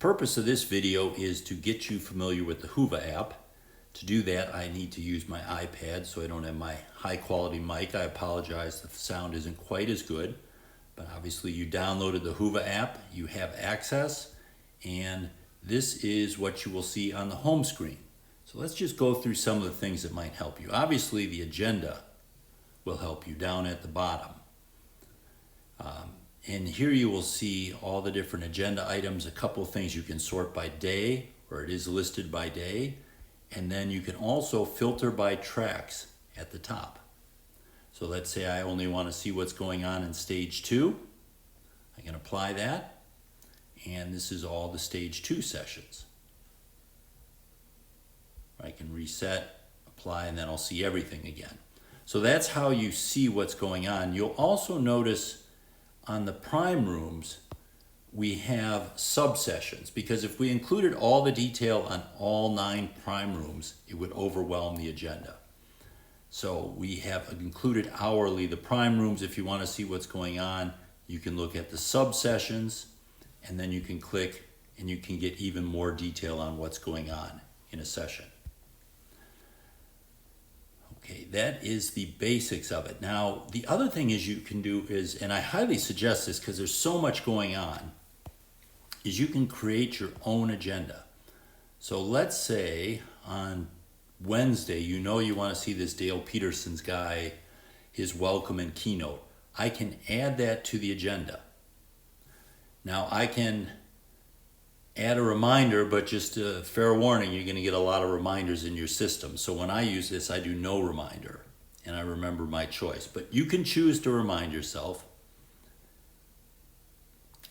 purpose of this video is to get you familiar with the Whova app. To do that, I need to use my iPad, so I don't have my high quality mic. I apologize, the sound isn't quite as good, but obviously you downloaded the Whova app, you have access, and this is what you will see on the home screen. So let's just go through some of the things that might help you. Obviously, the agenda will help you down at the bottom. And here you will see all the different agenda items, a couple of things you can sort by day, or it is listed by day, and then you can also filter by tracks at the top. So let's say I only want to see what's going on in stage 2. I can apply that, and this is all the stage 2 sessions. I can reset, apply, and then I'll see everything again. So that's how you see what's going on. You'll also notice on the prime rooms, we have sub-sessions, because if we included all the detail on all 9 prime rooms, it would overwhelm the agenda. So we have included hourly the prime rooms. If you want to see what's going on, you can look at the sub-sessions, and then you can click and you can get even more detail on what's going on in a session. Okay, that is the basics of it. Now, the other thing is you can do is, and I highly suggest this because there's so much going on, is you can create your own agenda. So let's say on Wednesday, you know you want to see this Dale Peterson's guy, his welcome and keynote. I can add that to the agenda. Now I can add a reminder, but just a fair warning, you're going to get a lot of reminders in your system. So when I use this, I do no reminder, and I remember my choice. But you can choose to remind yourself.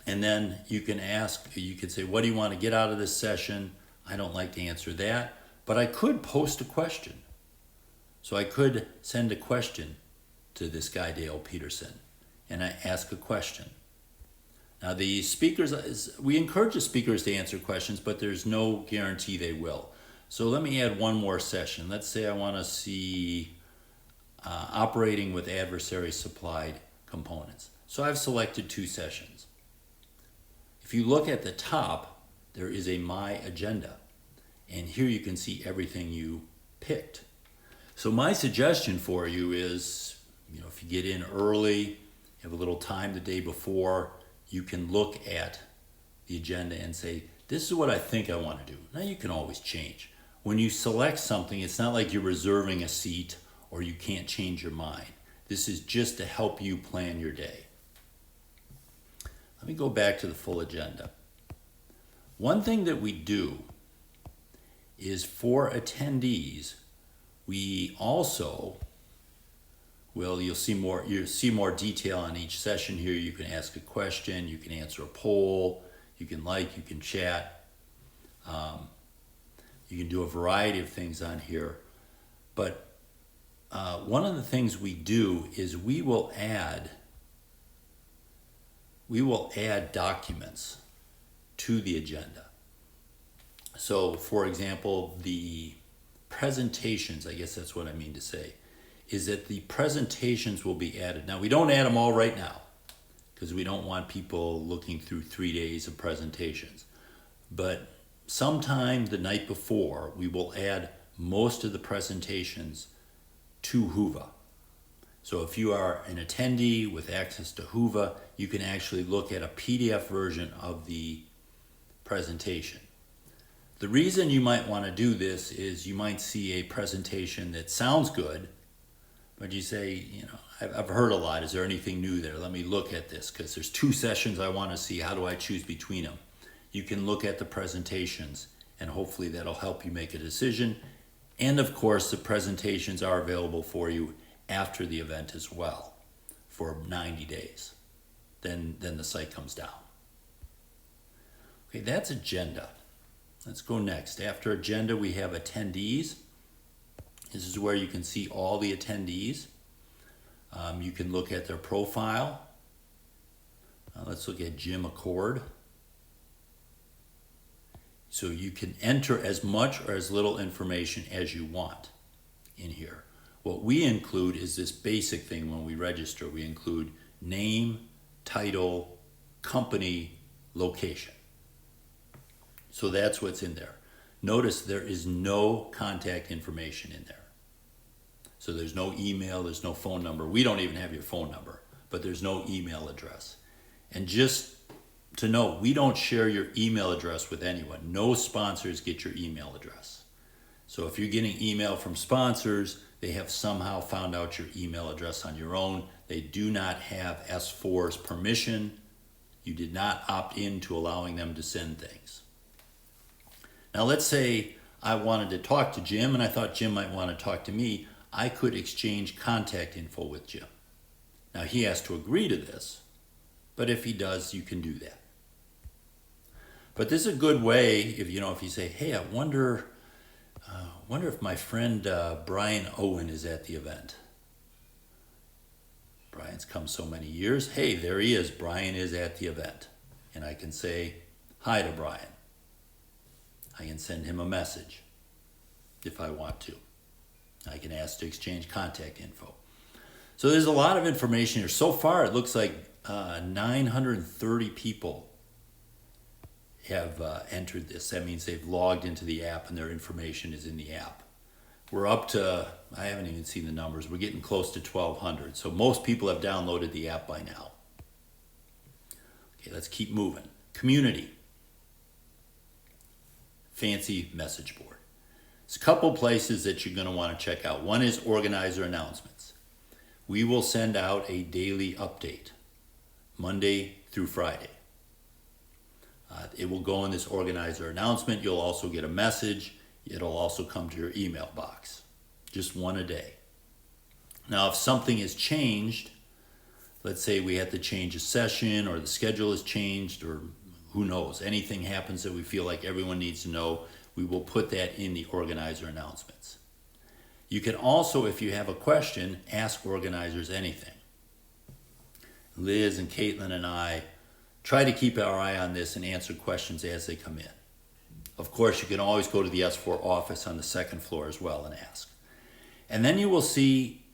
And then you can ask, you can say, what do you want to get out of this session? I don't like to answer that, but I could post a question. So I could send a question to this guy, Dale Peterson, and I ask a question. Now the speakers, we encourage the speakers to answer questions, but there's no guarantee they will. So let me add one more session. Let's say I want to see operating with adversary supplied components. So I've selected 2 sessions. If you look at the top, there is a My Agenda, and here you can see everything you picked. So my suggestion for you is, if you get in early, have a little time the day before, you can look at the agenda and say, this is what I think I want to do. Now you can always change. When you select something, it's not like you're reserving a seat or you can't change your mind. This is just to help you plan your day. Let me go back to the full agenda. One thing that we do is for attendees, we also you'll see more detail on each session here. You can ask a question, you can answer a poll, you can you can chat. You can do a variety of things on here. But one of the things we do is we will add documents to the agenda. So for example, the presentations, I guess that's what I mean to say, is that the presentations will be added. Now, we don't add them all right now because we don't want people looking through 3 days of presentations. But sometime the night before, we will add most of the presentations to Whova. So if you are an attendee with access to Whova, you can actually look at a PDF version of the presentation. The reason you might want to do this is you might see a presentation that sounds good, but you say, I've heard a lot. Is there anything new there? Let me look at this because there's 2 sessions I want to see. How do I choose between them? You can look at the presentations and hopefully that'll help you make a decision. And of course, the presentations are available for you after the event as well for 90 days. Then the site comes down. Okay, that's agenda. Let's go next. After agenda, we have attendees. This is where you can see all the attendees. You can look at their profile. Let's look at Jim Accord. So you can enter as much or as little information as you want in here. What we include is this basic thing when we register. We include name, title, company, location. So that's what's in there. Notice there is no contact information in there. So there's no email, there's no phone number. We don't even have your phone number, but there's no email address. And just to know, we don't share your email address with anyone. No sponsors get your email address. So if you're getting email from sponsors, they have somehow found out your email address on your own. They do not have S4's permission. You did not opt in to allowing them to send things. Now let's say I wanted to talk to Jim and I thought Jim might want to talk to me. I could exchange contact info with Jim. Now he has to agree to this, but if he does, you can do that. But this is a good way if you say, hey, I wonder if my friend Brian Owen is at the event. Brian's come so many years. Hey, there he is. Brian is at the event. And I can say hi to Brian. I can send him a message if I want to. I can ask to exchange contact info. So there's a lot of information here. So far, it looks like 930 people have entered this. That means they've logged into the app and their information is in the app. We're up to, I haven't even seen the numbers, we're getting close to 1,200. So most people have downloaded the app by now. Okay, let's keep moving. Community. Fancy message board. There's a couple places that you're going to want to check out. One is organizer announcements. We will send out a daily update, Monday through Friday. It will go in this organizer announcement. You'll also get a message. It'll also come to your email box. Just one a day. Now, if something is changed, let's say we have to change a session or the schedule is changed or who knows, anything happens that we feel like everyone needs to know, we will put that in the organizer announcements. You can also, if you have a question, ask organizers anything. Liz and Caitlin and I try to keep our eye on this and answer questions as they come in. Of course, you can always go to the S4 office on the second floor as well and ask. And then you will see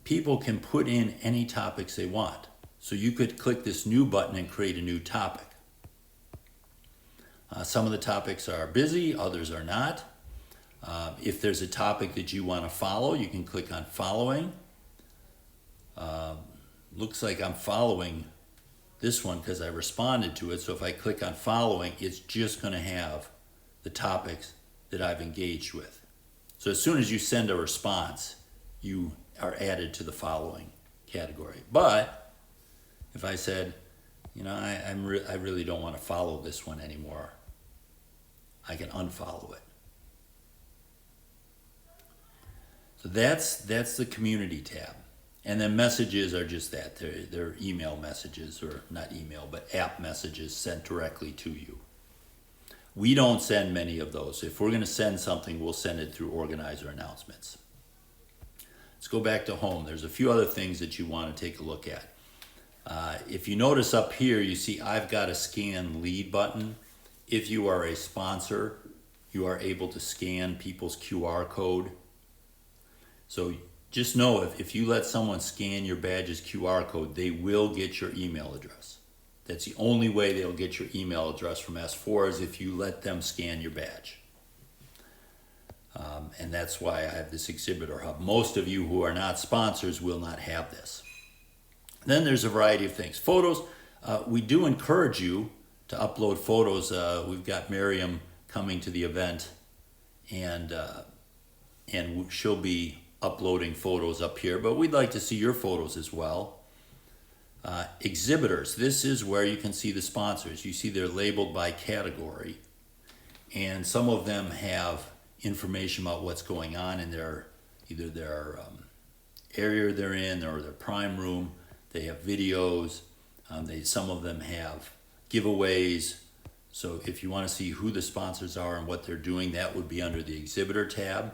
people can put in any topics they want. So you could click this new button and create a new topic. Some of the topics are busy, others are not. If there's a topic that you want to follow, you can click on following. Looks like I'm following this one because I responded to it. So if I click on following, it's just going to have the topics that I've engaged with. So as soon as you send a response, you are added to the following category. But if I said, I really don't want to follow this one anymore, I can unfollow it. So that's the community tab. And then messages are just that. They're email messages, or not email, but app messages sent directly to you. We don't send many of those. If we're going to send something, we'll send it through organizer announcements. Let's go back to home. There's a few other things that you want to take a look at. If you notice up here, you see I've got a scan lead button. If you are a sponsor, you are able to scan people's QR code. So just know if you let someone scan your badge's QR code, they will get your email address. That's the only way they'll get your email address from S4 is if you let them scan your badge. And that's why I have this exhibitor hub. Most of you who are not sponsors will not have this. Then there's a variety of things. Photos, we do encourage you to upload photos. We've got Miriam coming to the event, and she'll be uploading photos up here, but we'd like to see your photos as well. Exhibitors, this is where you can see the sponsors. You see they're labeled by category, and some of them have information about what's going on in either their area they're in or their prime room. They have videos. Some of them have giveaways. So if you want to see who the sponsors are and what they're doing, that would be under the exhibitor tab.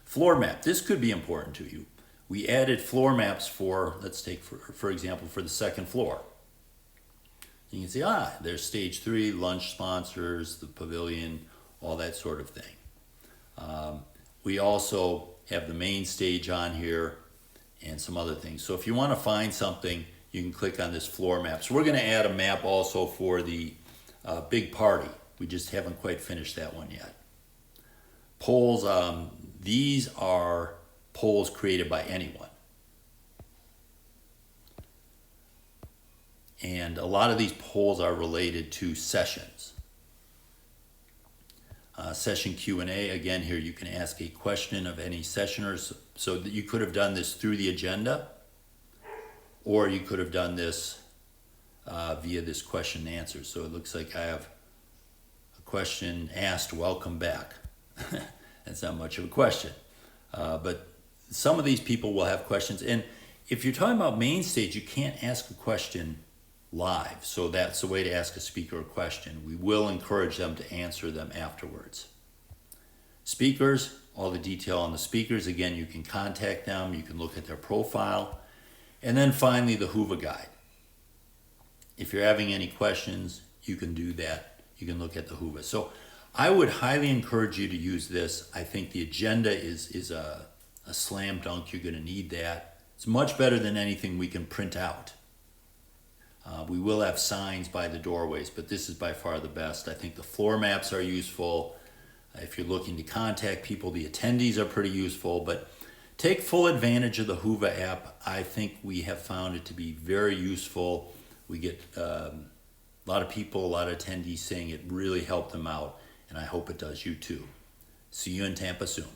Floor map, this could be important to you. We added floor maps for, let's take for example, for the second floor. You can see, there's stage 3, lunch sponsors, the pavilion, all that sort of thing. We also have the main stage on here and some other things. So if you want to find something, you can click on this floor map. So we're going to add a map also for the big party. We just haven't quite finished that one yet. Polls, these are polls created by anyone. And a lot of these polls are related to sessions. Session Q&A, again, here you can ask a question of any sessioners. So that you could have done this through the agenda, or you could have done this via this question and answer. So it looks like I have a question asked, welcome back. That's not much of a question. But some of these people will have questions. And if you're talking about main stage, you can't ask a question live. So that's the way to ask a speaker a question. We will encourage them to answer them afterwards. Speakers, all the detail on the speakers. Again, you can contact them. You can look at their profile. And then finally, the Whova guide. If you're having any questions, you can do that. You can look at the Whova. So I would highly encourage you to use this. I think the agenda is a slam dunk. You're going to need that. It's much better than anything we can print out. We will have signs by the doorways, but this is by far the best. I think the floor maps are useful. If you're looking to contact people, the attendees are pretty useful, but take full advantage of the Whova app. I think we have found it to be very useful. We get a lot of people, a lot of attendees saying it really helped them out, and I hope it does you too. See you in Tampa soon.